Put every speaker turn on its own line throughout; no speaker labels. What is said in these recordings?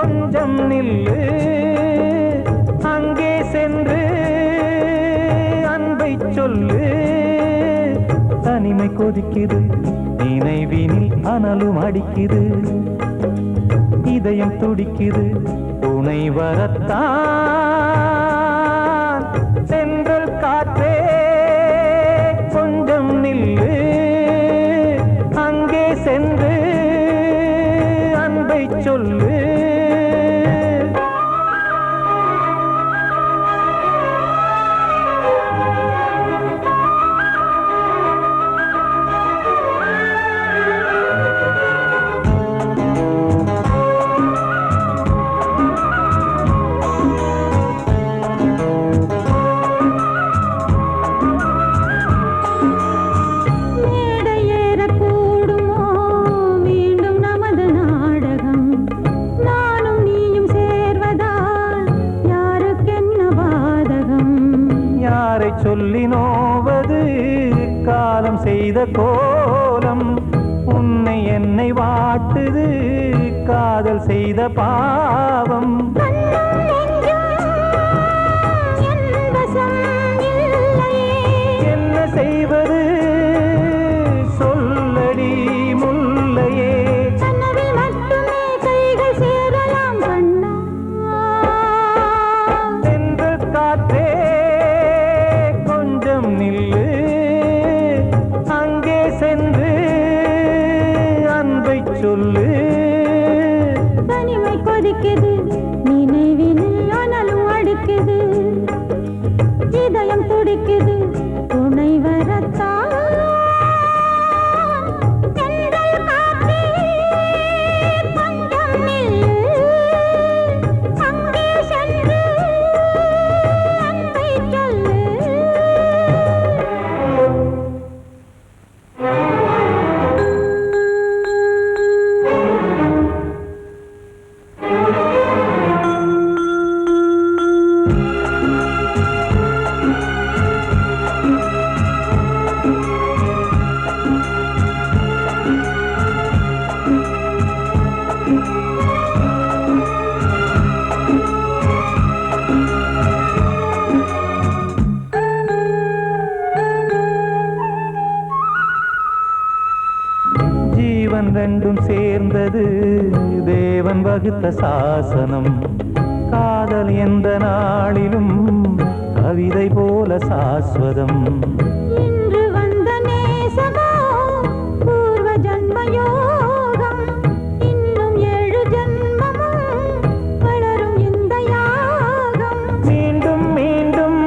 கொஞ்சம் நில்லு அங்கே சென்று அன்பை சொல்லு. தனிமை கொதிக்குது நினைவினில் அனலும் அடிக்குது. இதயம் துடிக்குது துணை வரத்தான். சென்றல் காற்றே கொஞ்சம் நில்லு அங்கே சென்று அன்பை சொல்லு. சொல்லி நோவது காலம் செய்த கோலம். உன்னை என்னை வாட்டுது காதல் செய்த பாவம். என்ன செய்வது சொல்லடி முல்லையே. சென்று காற்றே நில்லு அங்கே சென்று அன்பை சொல்லு.
தனிமை கொதிக்குது நினைவினில் அனலும் அடிக்குது. இதயம் துடிக்குது துணை வரத்தான். ஜீவன் ரெண்டும் சேர்ந்தது தேவன் வகுத்த சாசனம். காதல் எந்த நாளிலும் கவிதை போல சாஸ்வதம். இன்று வந்த நேசமோ பூர்வ ஜன்மயோகம். இன்னும் 7 ஜன்மமும் வளரும் இந்த யாகம்.
மீண்டும் மீண்டும்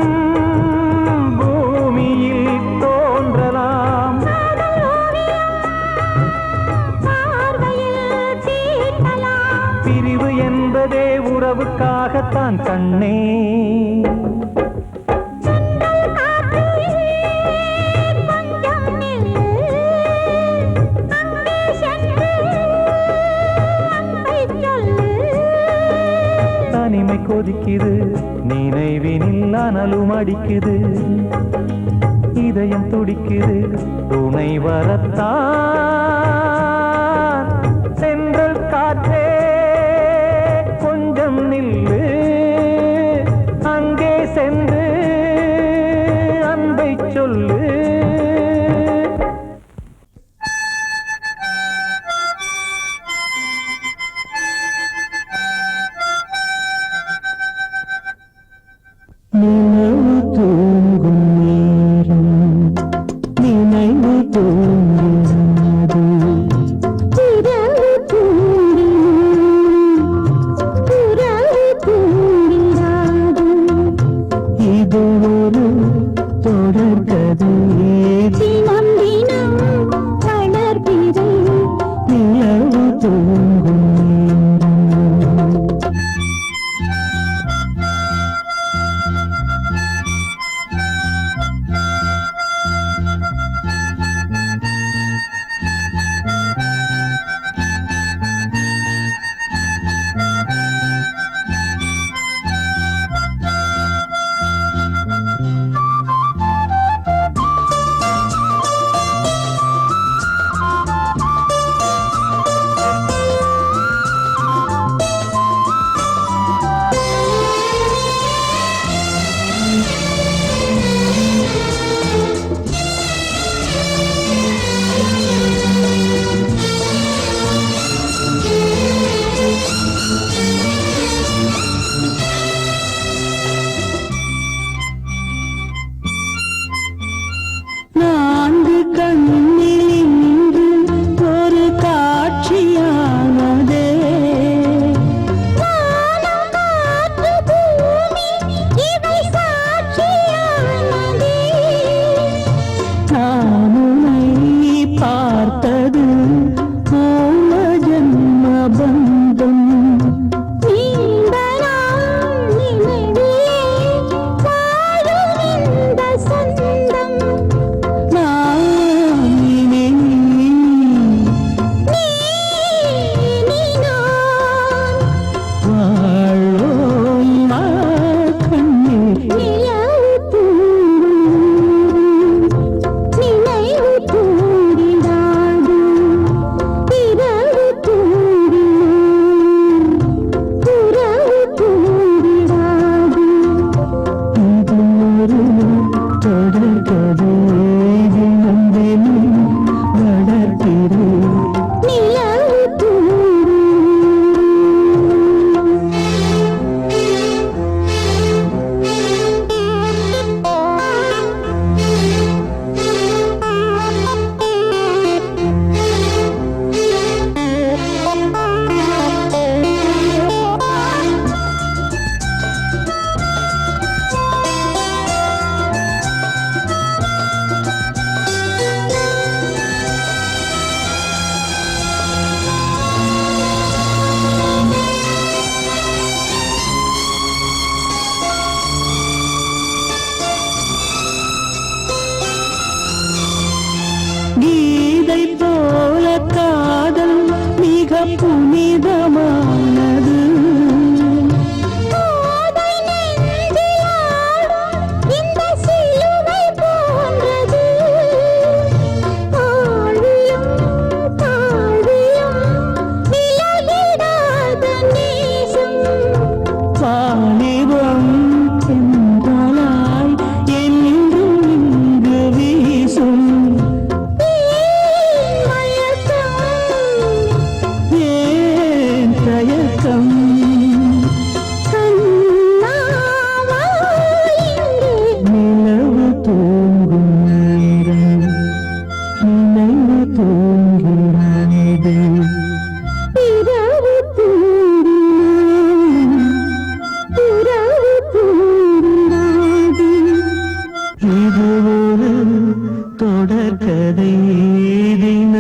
பூமியில் தோன்றலாம். பிரிவு என்பதே உறவுக்காகத்தான் கண்ணே. தனிமை கொதிக்குது நினைவினில் அனலும் அடிக்குது. இதயம் துடிக்குது துணை வரத்தான். சென்றல் காற்றே கொஞ்சம் நில்லு அங்கே சென்று அன்பை சொல்லு. நினைவு தூங்கும் நேரம் நினைவு தூங்கும்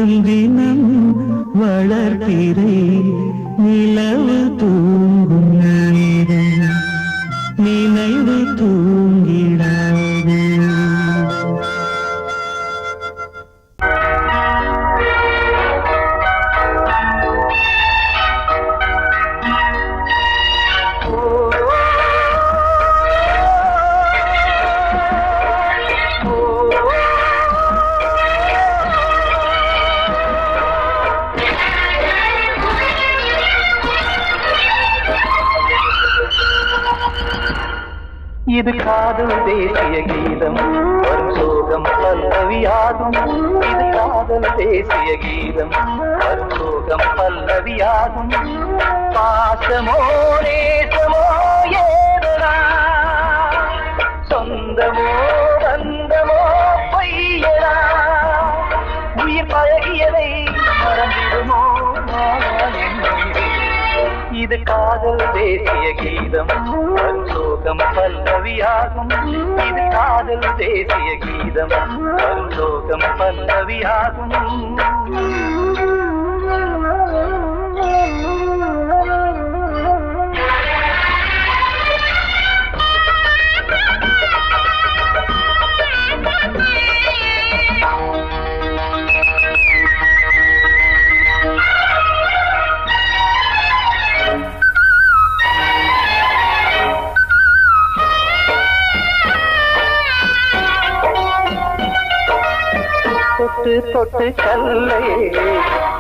தினம் தினம் வளர்பிறை நிலவு தூங்கும் நேரம் நினைவு தூங்கிடாது.
இது காதல் தேசிய கீதம் வரும் சோகம் பல்லவியாகும். இது காதல் தேசிய கீதம் வரும் சோகம் பல்லவியாகும். பாசமோ நேசமோ ஏதனா சொந்தமோ பந்தமோ பொய்யனா உயிர் பழகியதை மறந்திடுமோ இது காதல் தேசிய கீதம் வரும் சோகம் பல்லவியாகும். இது காதல் தேசிய கீதம் வரும் சோகம் பல்லவியாகும். தொட்டு தொட்டு கல்லையே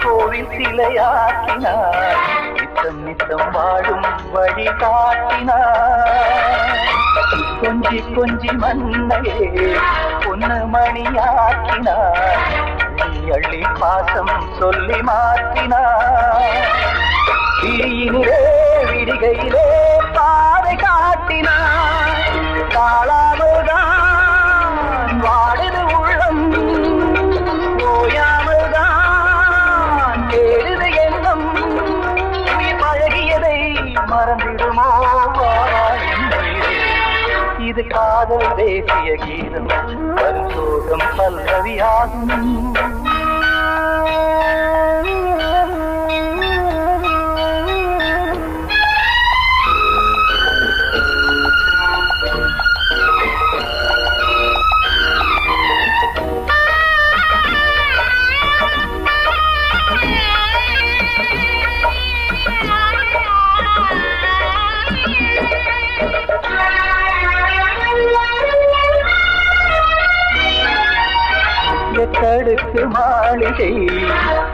கோவில் சிலையாக்கினார். நித்தம் நித்தம் வாழும் வழி காட்டினார். கொஞ்சி கொஞ்சி மண்ணையே பொன்னு மணியாக்கினார். அள்ளி அள்ளி பாசம் சொல்லி மாற்றினார். விழியிலே விடிகையிலே பாதை காட்டினார். காளாமல்தான் வாடுது உள்ளம் ஓயாமல்தான் கேடுது எண்ணம். உயிர் பழகியதை மறந்திடுமோ இது காதல் தேசிய கீதம் வரும் சோகம் பல்லவியாகும். எத்தடுக்கு மாளிகை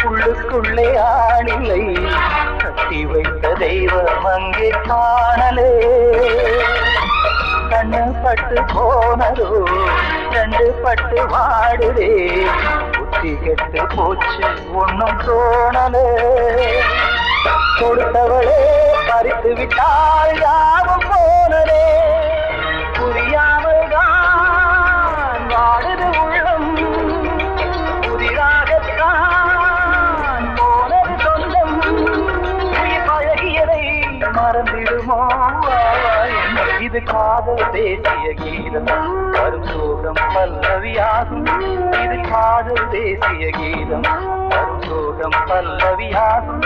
உள்ளுக்குள்ளே ஆளில்லை. கட்டி வைத்த தெய்வம் அங்கே காணலே. கண்ணு பட்டு போனதோ ரெண்டு பட்டு வாடுதே. புத்தி கெட்டு போச்சு ஒன்னும் தோணலே. கொடுத்தவளே பறித்து விட்டால் யாவும் போனதே. புரியாமல் தான் வாடுது உள்ளம். புதிராகத்தான் போனது சொந்தம். உயிர் பழகியதை மறந்திடுமோ இது காதல் தேசிய கீதம் வரும் சோகம் பல்லவியாகும். இது காதல் தேசிய கீதம் வரும் சோகம் பல்லவியாகும்.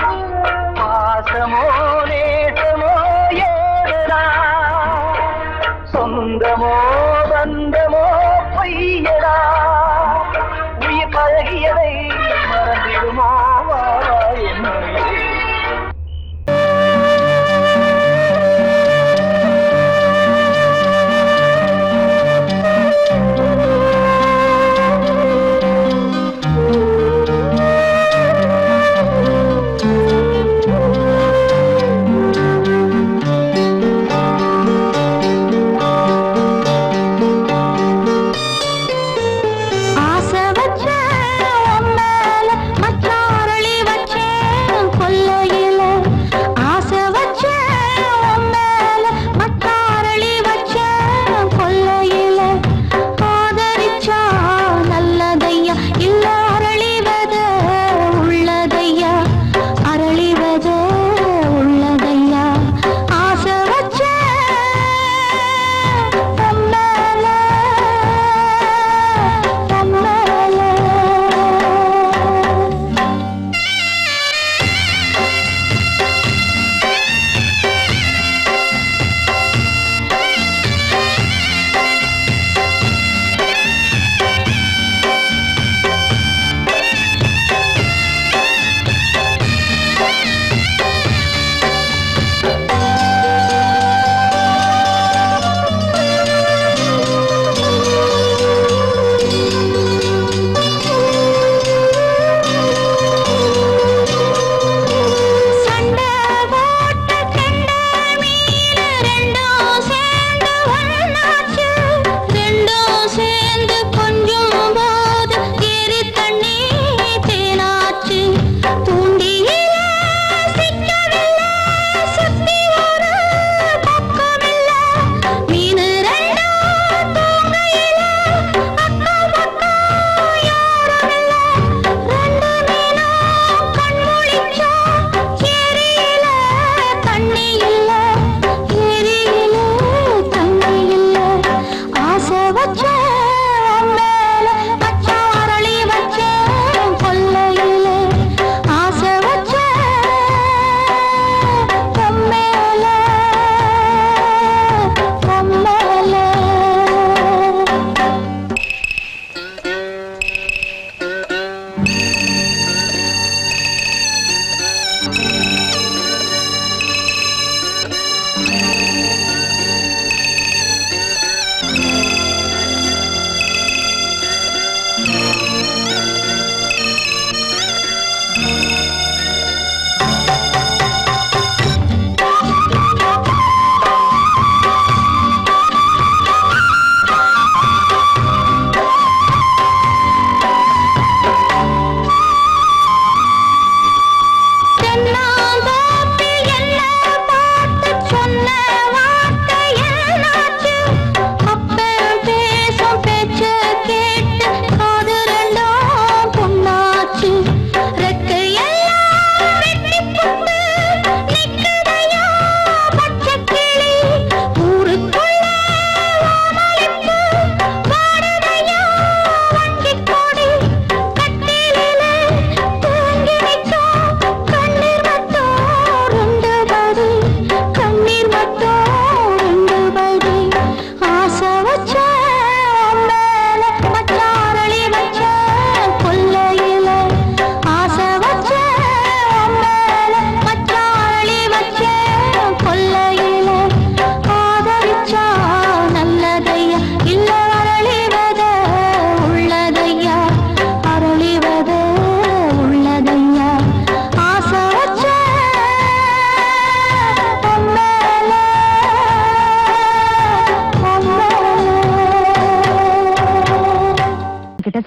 பாசமோ நேசமோ ஏதனா சொந்தமோ பந்தமோ பொய்யடா உயிர் பழகியதை மறந்திடுமோ என்னுடைய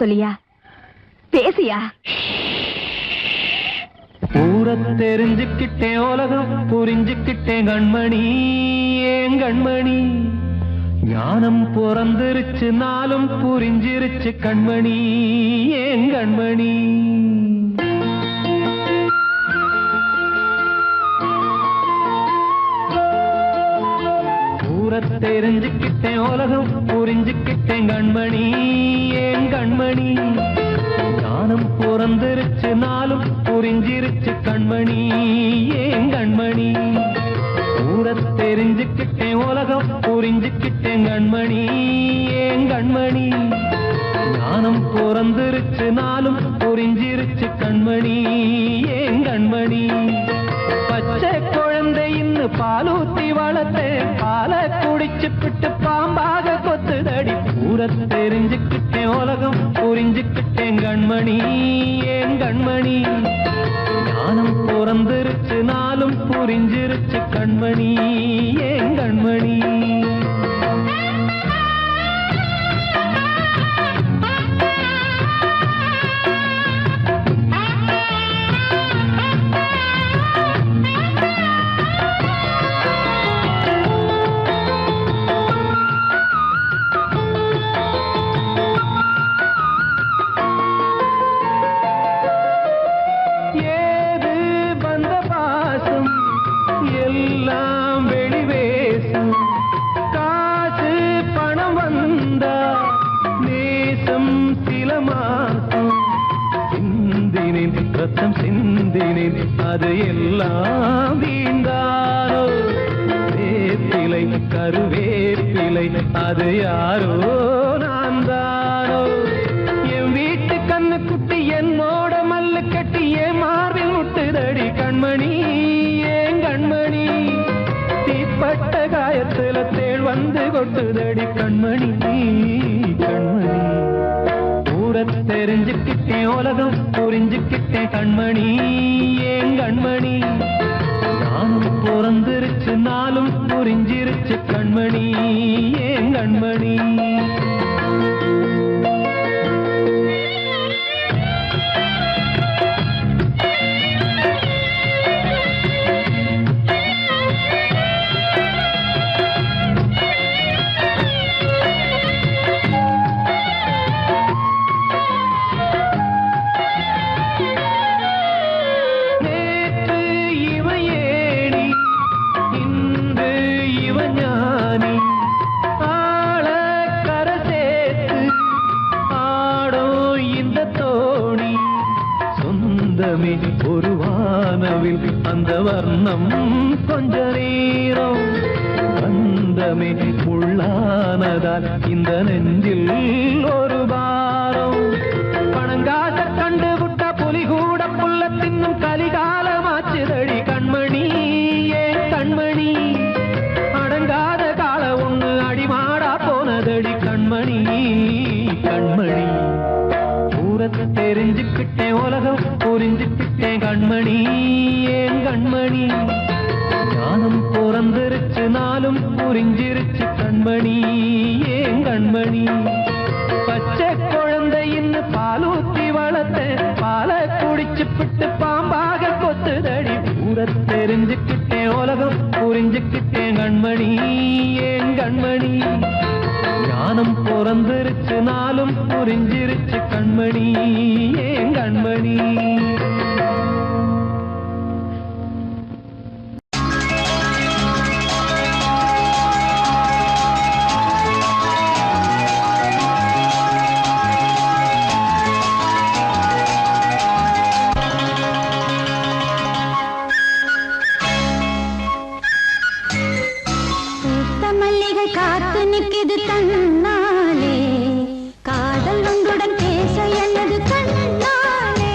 சொல்லியா? பேசியா?
ஊரை தெரிஞ்சுக்கிட்டேன், உலகம் புரிஞ்சுக்கிட்டேன் கண்மணி, ஏன் கண்மணி. ஞானம் பிறந்திருச்சு, நாளும் புரிஞ்சிருச்சு கண்மணி, ஏன் கண்மணி. ஊரை தெரிஞ்சுக்கிட்டேன், உலகம் புரிஞ்சுக்கிட்டேன் கண்மணி, ஏன் கண்மணி. ஞானம் பிறந்திருச்சு, நாளும் புரிஞ்சிருச்சு கண்மணி, ஏன் கண்மணி. ஊரை தெரிஞ்சுக்கிட்டேன், உலகம் புரிஞ்சுக்கிட்டேன் கண்மணி, ஏன் கண்மணி. ஞானம் பிறந்திருச்சு, நாளும் புரிஞ்சிருச்சு கண்மணி, ஏன் கண்மணி. பச்சை குழந்தை இன்னும் பாலூத்தி வளர்த்தேன், பாலை குடிச்சு பிட்டு பாம்பாக கொத்துதடி. ஊரை தெரிஞ்சுக்கிட்டேன், உலகம் புரிஞ்சுக்கிட்டேன் கண்மணி, ஏன் கண்மணி. ஞானம் பிறந்திருச்சு, நாளும் புரிஞ்சிருச்சு கண்மணி, ஏன் கண்மணி. ரத்தம் சிந்தினேன், அது எல்லாம் வீண்டாரோ. வேப்பிலை கருவேப்பிலை, அது யாரோ நான் தானோ. என் வீட்டு கண்ணு குட்டி என்னோட மல்லு கட்டி என் மார்பில் முட்டுதடி கண்மணி, ஏன் கண்மணி. தீப்பட்ட காயத்துல தேள் வந்து கொட்டுதடி கண்மணி, கண்மணி. ஊரை தெரிஞ்சுக்கிட்டேன், உலகம் புரிஞ்சுக்கிட்டேன் கண்மணி, ஏன் கண்மணி. ஞானம் பிறந்திருச்சு, நாளும் புரிஞ்சிருச்சு கண்மணி, ஏன் கண்மணி. ஒரு வானவில் அந்த வர்ணம் கொஞ்ச நேரம் வந்தமே உள்ளானதால் இந்த நெஞ்சில் ஒரு பாரம். பணங்காச கண்டு விட்ட புலி கூட புல்ல தின்னும் கலிகாலமாச்சுதடி கண்மணி, ஏன் கண்மணி. அடங்காத கால ஒண்ணு அடிமாடா போனதடி கண்மணி, கண்மணி. தெரிஞ்சுக்கிட்டேன், உலகம் புரிஞ்சுக்கிட்டேன் கண்மணி, ஏன் கண்மணி. ஞானம் பிறந்திருச்சு, நாளும் புரிஞ்சிருச்சு கண்மணி, ஏன் கண்மணி. பச்சை குழந்தை இன்னும் பாலூத்தி வளர்த்தேன், பாலை குடிச்சு பிட்டு பாம்பாக கொத்துதடி. ஊரை தெரிஞ்சுக்கிட்டேன், உலகம் புரிஞ்சுக்கிட்டேன் கண்மணி, ஏன் கண்மணி. ஞானம் பிறந்திருச்சு, நாளும் புரிஞ்சிருச்சு கண்மணி, ஏன் கண்மணி.
மல்லிகை காத்து நிற்கிது தன்னாலே, காதல் உங்களுடன் பேச என்னது கண்ணாலே.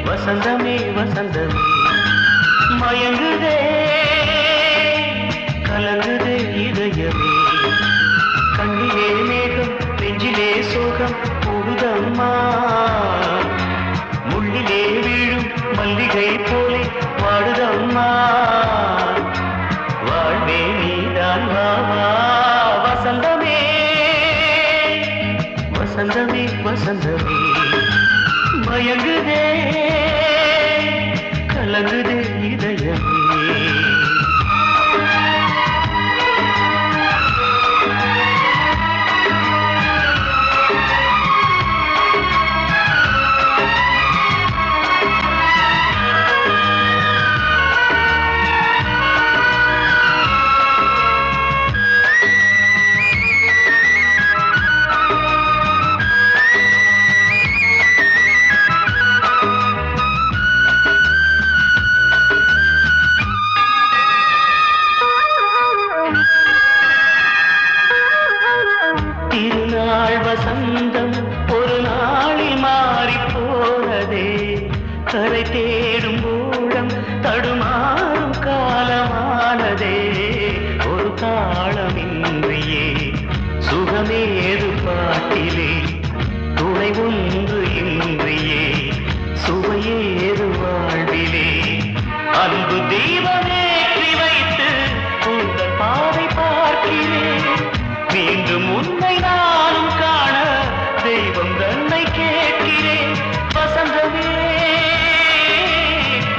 வசந்தமே வசந்தமே மயங்குதே கலங்குதே இதயமே கண்ணிலே மேகம் நெஞ்சிலே சோகம் கூடுதம்மா முள்ளிலே வீழும் மல்லிகை போலே வாடுதம்மா வாழ்வே நீதான் வாவா வசந்தமே வசந்தமே வசந்தமே மயங்குதே கலங்குதே இதயமே திருநாள் வசந்தம் ஒரு நாளில் மாறி போனதே கரை தேடும் ஊழம் தடுமாறும் காலமானதே ஒரு தாளமின்றியே சுகமேது பாட்டிலே துணை ஒன்று இன்றியே சுவையேது வாழ்விலே அன்பு தீபமேற்றி வைத்து உங்கள் பாதை பார்க்கிறேன் மீண்டும் உன்னை நானும் காண தெய்வம் தன்னை கேட்கிறேன் வசந்தமே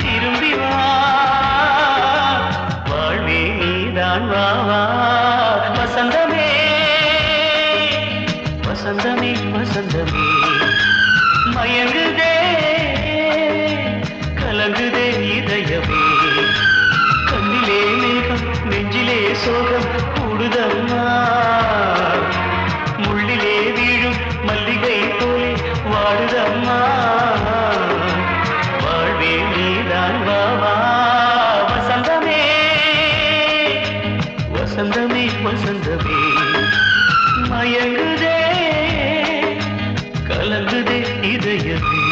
திரும்பி வா வாழ்வே நீதான் வா வா வசந்தமே வசந்தமே வசந்தமே மயங்குதே கலங்குதே இதயமே கண்ணிலே மேகம் நெஞ்சிலே சோகம் கூடுதம்மா முள்ளிலே வீழும் மல்லிகை போலே வாடுதம்மா வாழ்வே நீதான் வா வா வசந்தமே வசந்தமே வசந்தமே மயங்குதே கலங்குதே இதயமே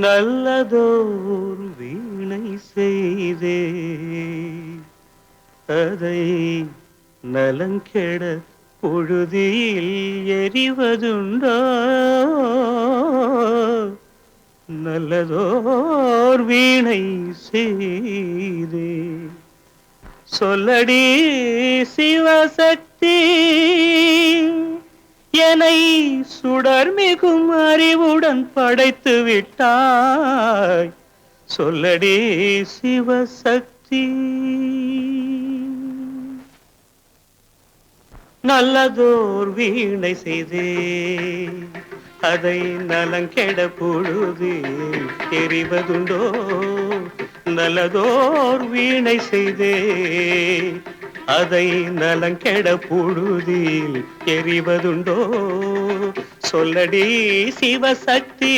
நல்லதோர் வீணை செய்தே அதை நலங்கெட பொழுதில் எறிவதுண்டோ நல்லதோர் வீணை செய்தே சொல்லடி சிவசக்தி என்னை சுடர் மிகும் அறிவுடன் படைத்து விட்டாய் சொல்லடி சிவசக்தி நல்லதோர் வீணை செய்தே அதை நலங்கெட பொழுது எறிவதுண்டோ நல்லதோர் வீணை செய்தே அதை நலங்கெட பொழுதில் எறிவதுண்டோ சொல்லடி சிவசக்தி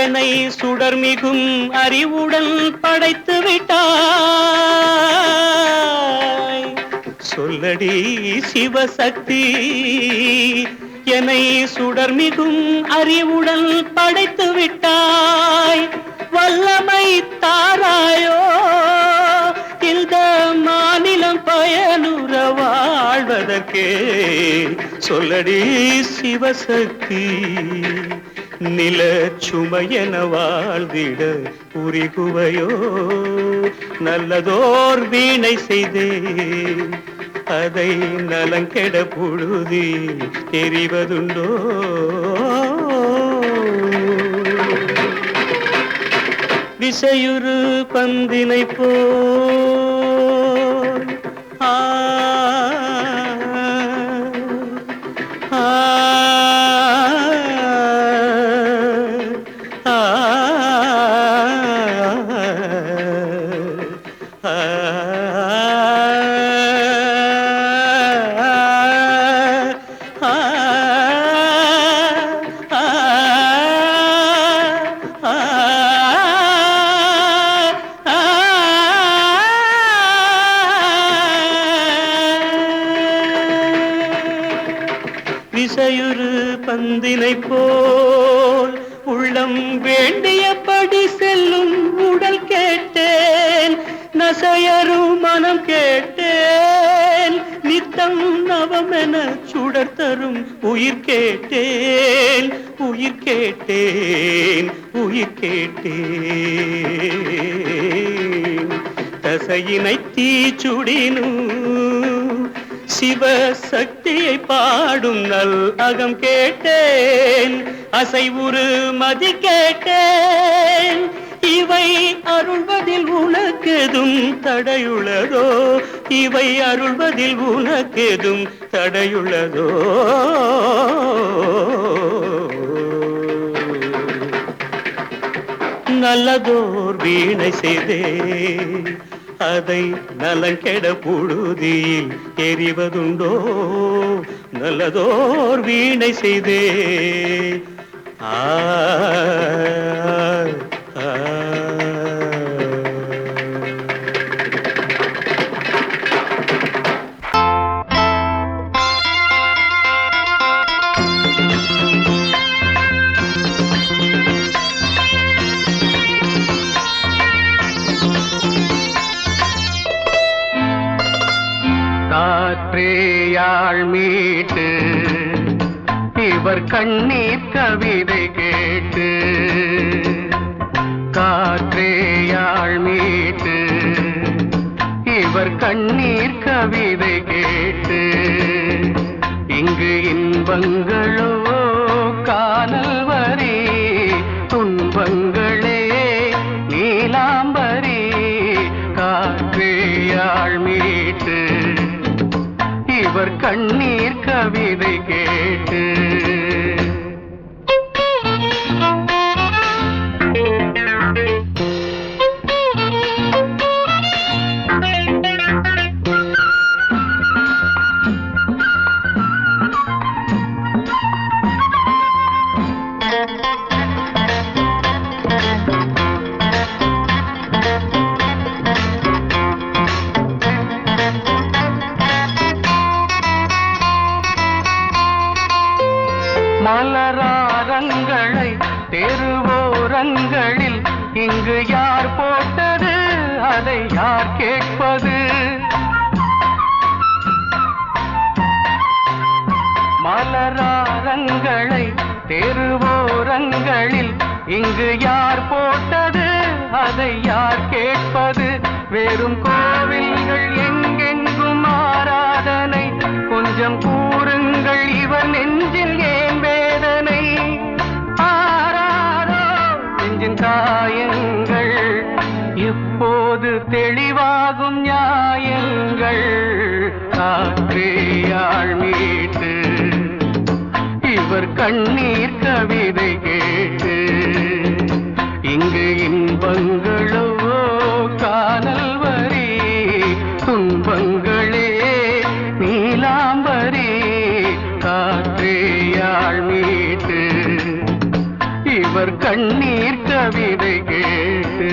என்னை சுடர் மிகும் அறிவுடன் படைத்து விட்டாய் சொல்லடி சிவசக்தி என்னை சுடர் மிகும் அறிவுடன் படைத்து விட்டாய் வல்லமை தாராயோ இந்த மாநிலம் பயனுற வாழ்வதற்கே சொல்லடி சிவசக்தி நில சுமையென வாழ்ந்திட புரிகுவையோ நல்லதோர் வீணை செய்தே அதை நலங்கெட பொழுதில் தெரிவதுண்டோ விசையுறு பந்தினை போல் ஆ விசையுறு பந்தினை போல் உள்ளம் வேண்டியபடி செல்லும் உடல் கேட்டேன், நசையரும் மனம் கேட்டேன், நித்தம் நவமென சுடர் தரும் உயிர் கேட்டேன், உயிர் கேட்டேன், உயிர் கேட்டேன். தசையினை தீச்சுடினும் சிவசக்தியை பாடும் நல் அகம் கேட்டேன், அசைவுறு மதி கேட்டேன். இவை அருள்வதில் உனக்கெதும் தடையுள்ளதோ, இவை அருள்வதில் உனக்கெதும் தடையுள்ளதோ? நல்லதோர் வீணை செய்தே அதை நலங்கெட புழுதியில் எறிவதுண்டோ? நல்லதோர் வீணை செய்தே ஆ
காற்றேயாள் மீட்டு இவர் கண்ணீர் கவிதை கேட்டு, காற்றேயாள் மீட்டு இவர் கண்ணீர் கவிதை கேட்டு, இங்கு இன்பங்களோ காணல் வரி, துன்பங்களே நீலாம்பரி. காற்றேயாள் மீட்டு இவர் கண்ணீர் கவிதை கேட்டு, மலராரங்களை தெருவோரங்களில் இங்கு யார் போட்டது, அதை யார் கேட்பது? மலராரங்களை தெருவோரங்களில் இங்கு யார் போட்டது, அதை யார் கேட்பது? வெறும் கோவில்கள் எங்கெங்கும் ஆராதனை, கொஞ்சம் கூறுங்கள் இவர் நெஞ்சில் ஏன் வேதனை? ஆராரோ நெஞ்சின் காயங்கள் எப்போது தெளிவாகும் நியாயங்கள்? காற்றேயாள் மீட்டு இவர் கண்ணீர் கவிதை கேட்டு, இங்கு இன்பங்களோ காணல் வரி, துன்பங்களே நீலாம்பரி. காற்றேயாள் மீட்டு இவர் கண்ணீர் கவிதை கேட்டு,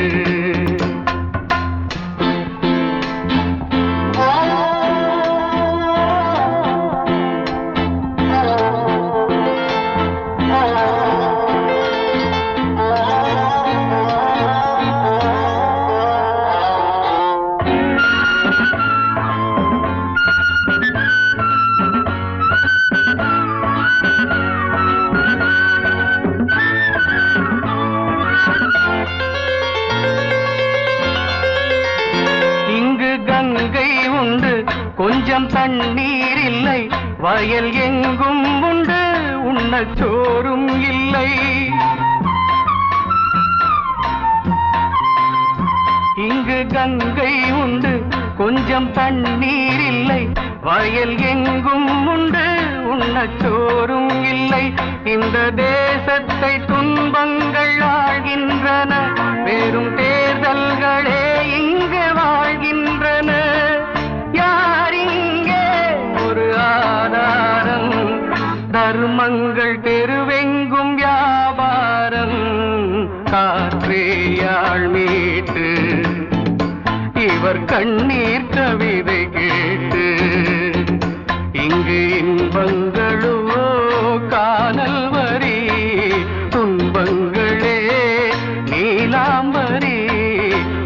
கொஞ்சம் தண்ணீர் இல்லை, வயல் எங்கும் உண்டு, உண்ணச் சோறும் இல்லை. கங்கை உண்டு கொஞ்சம் தண்ணீர் இல்லை வயல் எங்கும் உண்டு உண்ணச்சோறும் இல்லை இந்த தேசத்தை துன்பங்கள் ஆழ்கின்றன வெறும் தேர்தல்களே இங்கு வாழ்கின்றன யார் இங்கே ஒரு ஆதாரம் தர்மங்கள் தெருவெங்கும் வியாபாரம் காற்றேயாள் மீட்டு இவர் கண்ணீர் கவிதை கேட்டு இங்கு இன்பங்களோ காணல் வரி துன்பங்களே நீலாம்பரி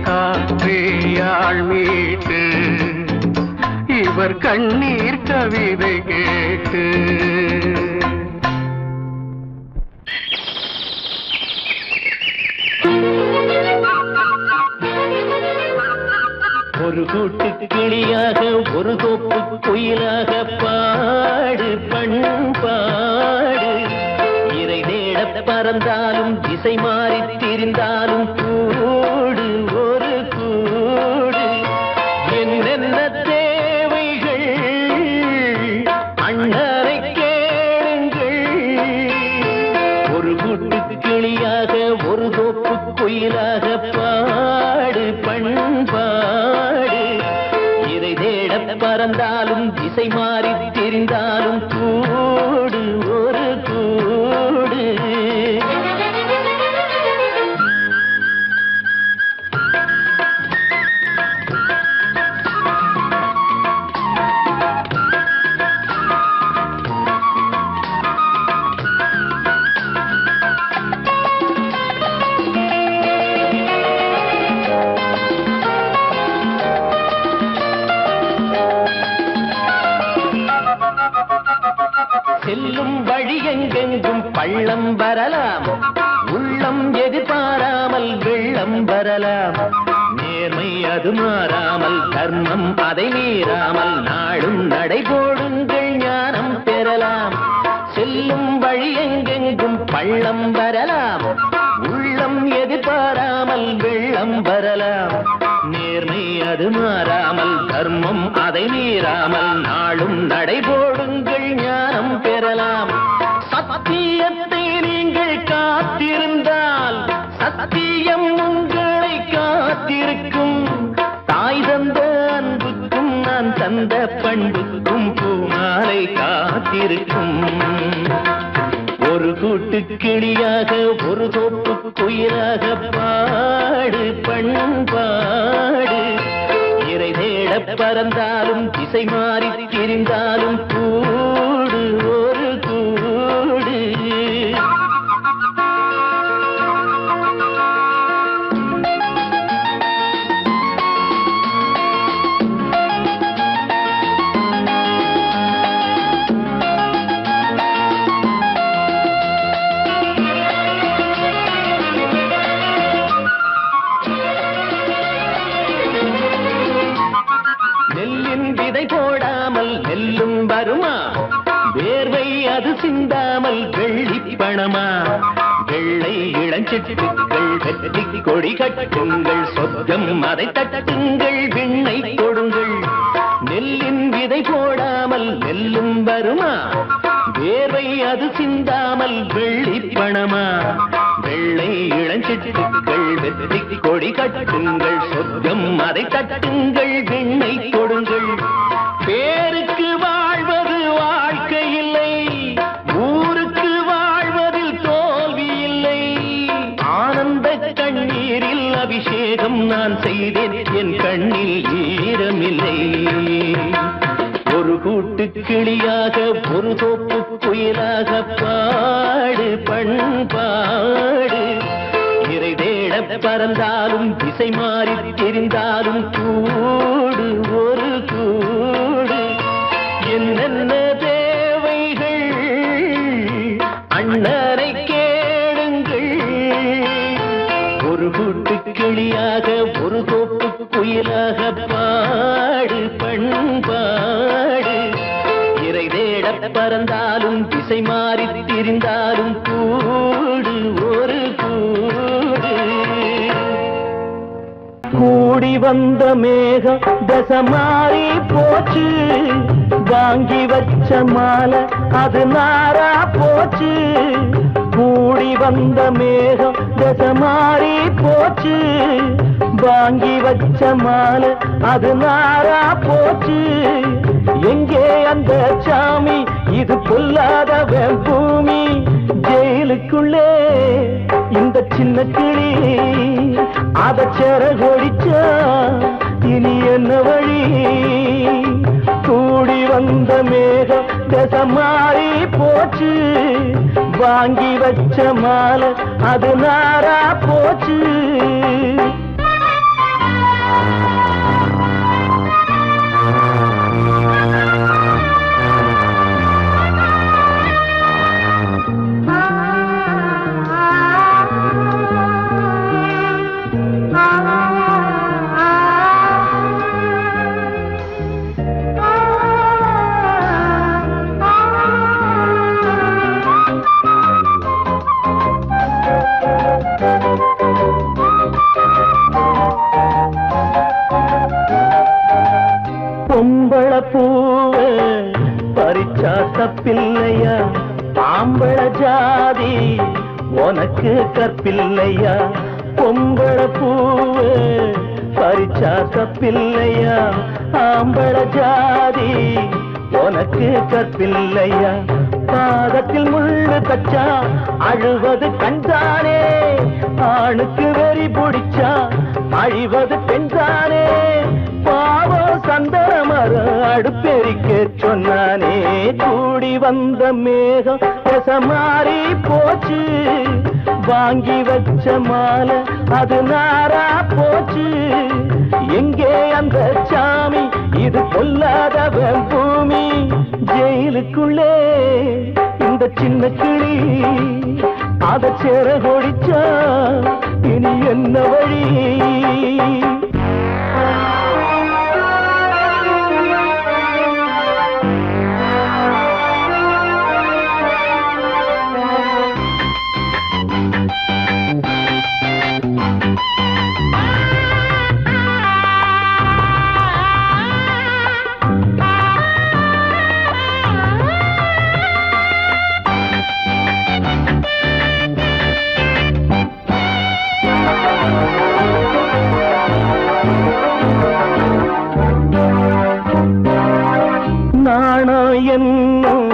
காற்றேயாள் மீட்டு இவர் கண்ணீர் கவிதை கேட்டு
ஒரு கூட்டு கிளியாக ஒரு தோப்பு குயிலாக பாடு பண்பாடு இறை தேட பறந்தாலும் திசை மாறி திரிந்தாலும் கூடு ஒரு கூடு என்னென்ன தேவைகள் அண்ணரை கேளுங்கள் ஒரு கூட்டு கிளியாக ஒரு தோப்பு குயிலாக பாடு பண்பாடு இறை தேட பறந்தாலும் திசை மாறி தெரிந்தாலும் கூடு ஒரு கூடு செல்லும் வழி எங்கெங்கும் பள்ளம் வரலாம் உள்ளம் எதிர்பாராமல் வெள்ளம் வரலாம் நேர்மை அது மாறாமல் தர்மம் அதை மீறாமல் நாடும் நடைபோடுங்கள் ஞானம் பெறலாம் செல்லும் வழி எங்கெங்கும் பள்ளம் வரலாம் உள்ளம் எதிர்பாராமல் வெள்ளம் வரலாம் நேர்மை அது மாறாமல் தர்மம் அதை மீறாமல் நாளும் நடைபோடுங்கள் ஞானம் பெறலாம் சத்தியத்தை நீங்கள் காத்திருந்தால் சத்தியம் உங்களை காத்திருக்கும் தாய் தந்த அன்புக்கும் நான் தந்த பண்புக்கும் பூமாலை காத்திருக்கும் ஒரு கூட்டு கிளியாக ஒரு தோப்பு குயிலாக பாடு பண்பாடு இறை தேட பறந்தாலும் திசை மாறி திரிந்தாலும் கூடு ஒரு கூடு போடாமல் நெல்லும் வருமா வேர்வை அது சிந்தாமல் வெள்ளி பணமா வெள்ளை இளஞ்சிட்டுக்கள் வெற்றி கொடி கட்டுங்கள் சொர்க்கம் அதை தட்டுங்கள் விண்ணை கொடுங்கள் நெல்லின் விதை போடாமல் நெல்லும் வருமா வேர்வை அது சிந்தாமல் வெள்ளி பணமா வெள்ளை இளஞ்சிட்டுக்கள் வெற்றி கொடி கட்டுங்கள் சொர்க்கம் அதை தட்டுங்கள் விண்ணை கொடுங்கள் பேருக்கு வாழ்வது வாழ்க்கை இல்லை ஊருக்கு வாழ்வதில் தோல்வி இல்லை ஆனந்த கண்ணீரில் அபிஷேகம் நான் செய்தேன் என் கண்ணில் ஈரமில்லை ஒரு கூட்டு கிளியாக ஒரு தோப்பு குயிலாக பாடு பண்பாடு இறை தேட பறந்தாலும் திசை மாறி தெரிந்தாலும் கூடு ஒரு கூடு என்னென்ன தேவைகள் அண்ணரை கேளுங்கள் ஒரு கூட்டு கிளியாக ஒரு தோப்பு குயிலாக பாடு பண்பாடு இறை தேட பறந்தாலும் திசை மாறி திரிந்தாலும் கூடு ஒரு கூடு கூடி
வந்த மேகம் தசை மாறி போச்சு, வாங்கி வச்ச மாலை அது நாரா போச்சு. கூடி வந்த மேகம் தசை மாறி போச்சு, வாங்கி வச்ச மாலை அது நாரா போச்சு. எங்கே அந்த சாமி, இது பொல்லாதவன் பூமி. ஜெயிலுக்குள்ளே இந்த சின்ன கிளி அத சிறகொடிச்சா இனி என்ன வழி? கூடி வந்த மேகம் தசை மாறி போச்சு, வாங்கி வச்ச மாலை அது நாரா போச்சு. பொம்பள பூவ பறிச்சா தப்பில்லையா, ஆம்பள ஜாதி உனக்கு கற்பில்லையா. பொம்பள பூவ பறிச்சா தப்பில்லையா, ஆம்பள ஜாதி உனக்கு கற்பில்லையா. பாதத்தில் முள்ளு தச்சா அழுவது கண்டானே, ஆணுக்கு வெறி பிடிச்சா அழிவது பெண்தானே. பாவம் சந்தன மரம் அடுப்பெரிக்க சொன்னானே. கூடி வந்த மேகம் தசை மாறி போச்சு, வாங்கி வச்ச மாலை அது நாரா போச்சு. எங்கே அந்த சாமி, இது பொல்லாதவன் பூமி. ஜெயிலுக்குள்ளே இந்த சின்ன கிளி அத சிறகொடிச்சா இனி என்ன வழி? என்னும்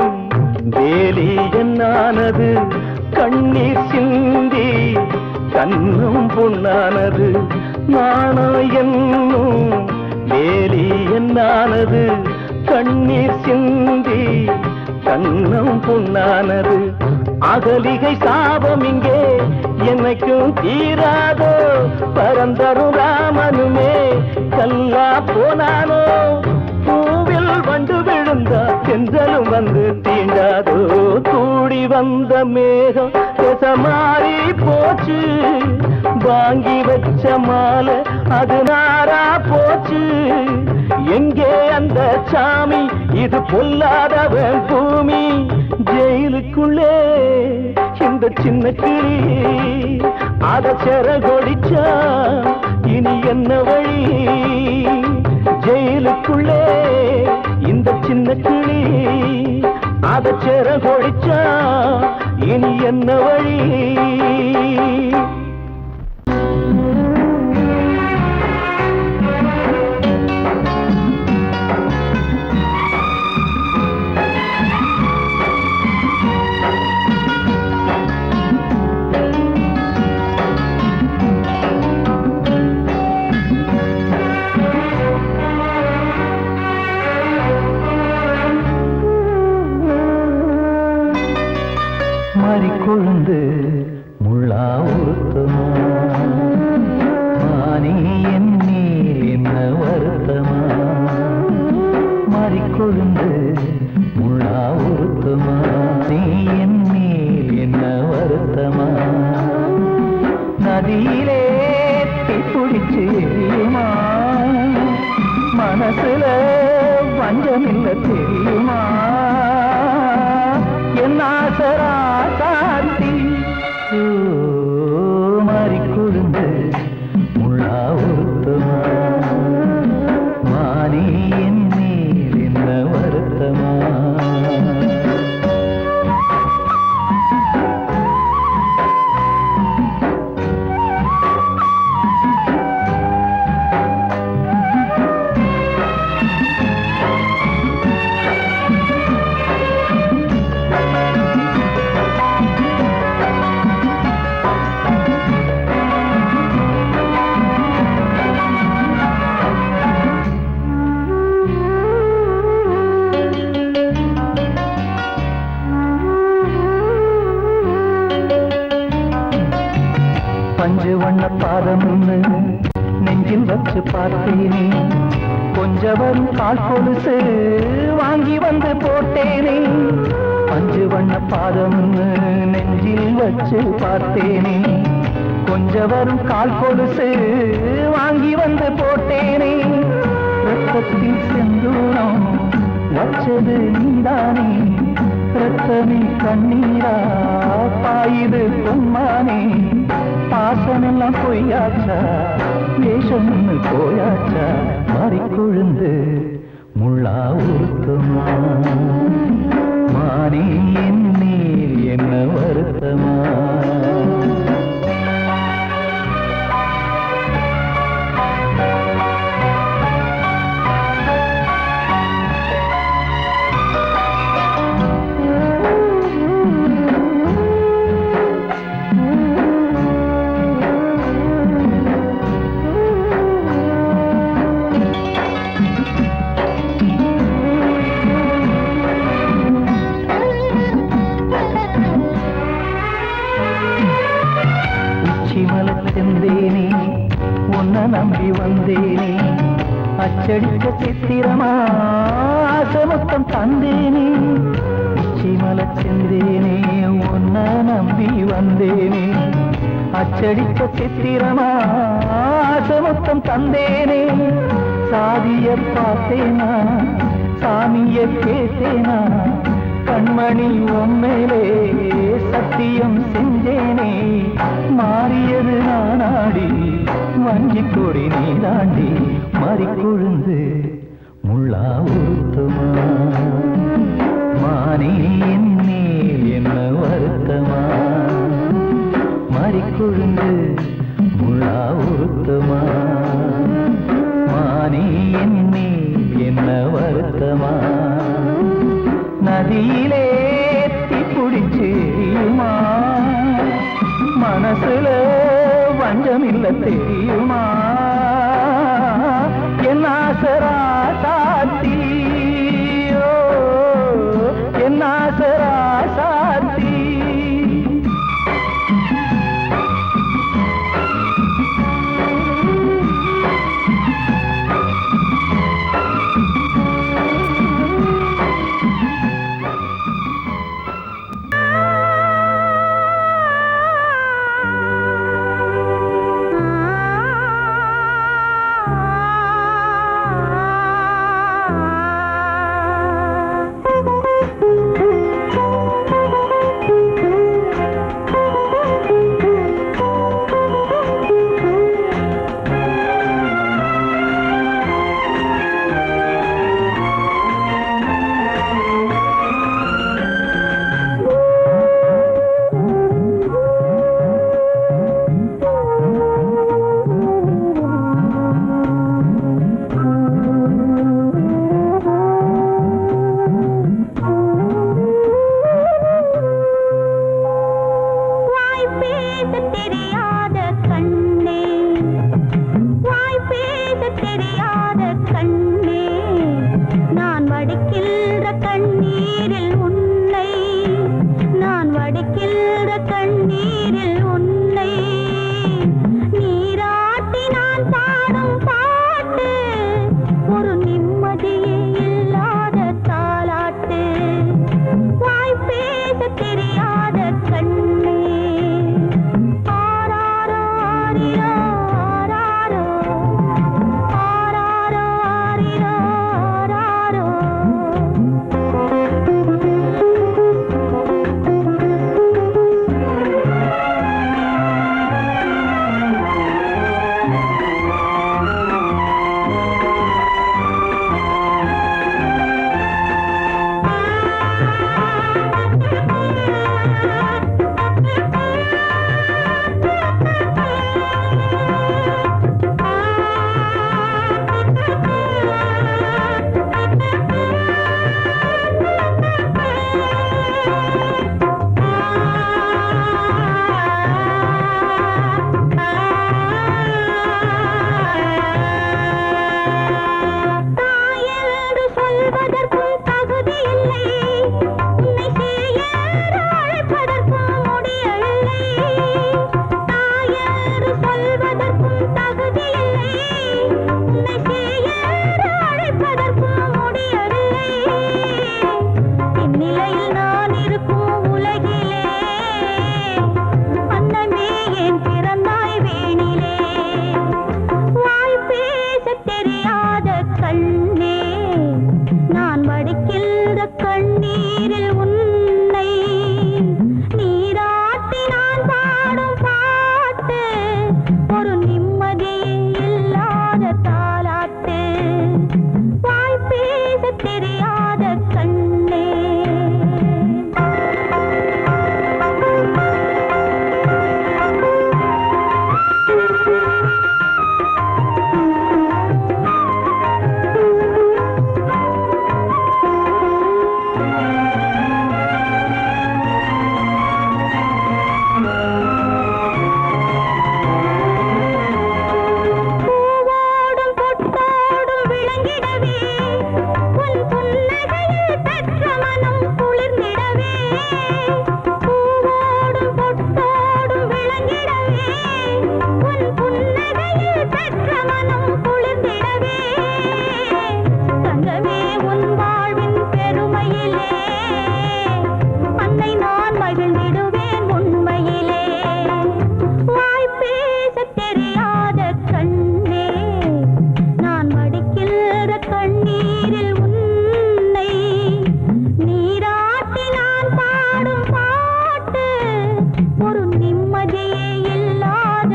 வேலி என்னானது, கண்ணீர் சிந்தி கண்ணும் பொன்னானது. நாணம் என்னும் வேலி என்னானது, கண்ணீர் சிந்தி கண்ணும் பொன்னானது. அகலிகை சாபம் இங்கே என்னைக்கும் தீராதோ, பரந்தரும் ராமனுமே கல்லா போனானோ. பூவில் வண்டு விழுந்தா சென்றலும் வந்து தீண்டாதோ. கூடி வந்த மேகம் தசை மாறி போச்சு, வாங்கி வச்ச மாலை அது நாரா போச்சு. எங்கே அந்த சாமி, இது பொல்லாதவன் பூமி. ஜெயிலுக்குள்ளே இந்த சின்ன கிளி அத சிறகொடிச்சா இனி என்ன வழி? ஜெயிலுக்குள்ளே இந்த சின்ன கிளி அத சிறகொடிச்சா இனி என்ன வழி? கொழுந்து முள்ளா உருத்தமா, மானே என்னே என்ன வருத்தமா. மாறிக்கொழுந்து முள்ளா உருத்தமா, நீ என்னே என்ன வருத்தமா. நதியிலே தீப்பிடிச்சு எரியுமா, மனசுல வஞ்சமில்ல தெரியுமா. என்ன ஆசரா சாந்தி மாறி பஞ்சு வண்ண பாதம் நெஞ்சில் வச்சு பார்த்தேனே, கொஞ்ச வரும் கால் கொலுசு வாங்கி வந்து போட்டேனே. பஞ்சு வண்ண பாதம் நெஞ்சில் வச்சு பார்த்தேனே, கொஞ்ச வரும் கால் கொலுசு வாங்கி வந்து போட்டேனே. ரத்தத்தில் செந்தூரம் வச்சது நீதானே, ரத்தமே கண்ணீரா பாயுது பொன்மானே. பாசமெல்லாம் பொய்யாச்சா, வேஷம்னு போயாச்சா, மாறிக்கொழுந்து முள்ளா உருத்தமா. மானே என் மேல் என்ன வருத்தமா. செந்தேனே உன்னை நம்பி வந்தேனே, அச்சடிக்க சித்திரமா ஆசை மொத்தம் தந்தேனே. உச்சிமல செந்தேனே உன்னை நம்பி வந்தேனே, அச்சடிக்க சித்திரமா ஆசை மொத்தம் தந்தேனே. சாதிய பார்த்தேனா சாமிய கேட்டேனா, கண்மணி உம்மேலே சத்தியம் செஞ்சேனே. மாறியது நானாடி வஞ்சி கொடி நீ தாண்டி, மாறிக்கொழுந்து முள்ளா உருத்தமா. மானே என் மேல் என்ன வருத்தமா, மாறிக்கொழுந்து முள்ளா உருத்தமா. மானே என் மேல் என்ன வருத்தமா. நதியிலே தீப்பிடிச்சு எரியுமா, மனசுல வஞ்சமில்ல தெரியுமா. என் ஆசரா சாத்தி, என் ஆசரா சாத்தி.
தெரியாத கண்ணே ஆராரோ நிம்மதியே இல்லாத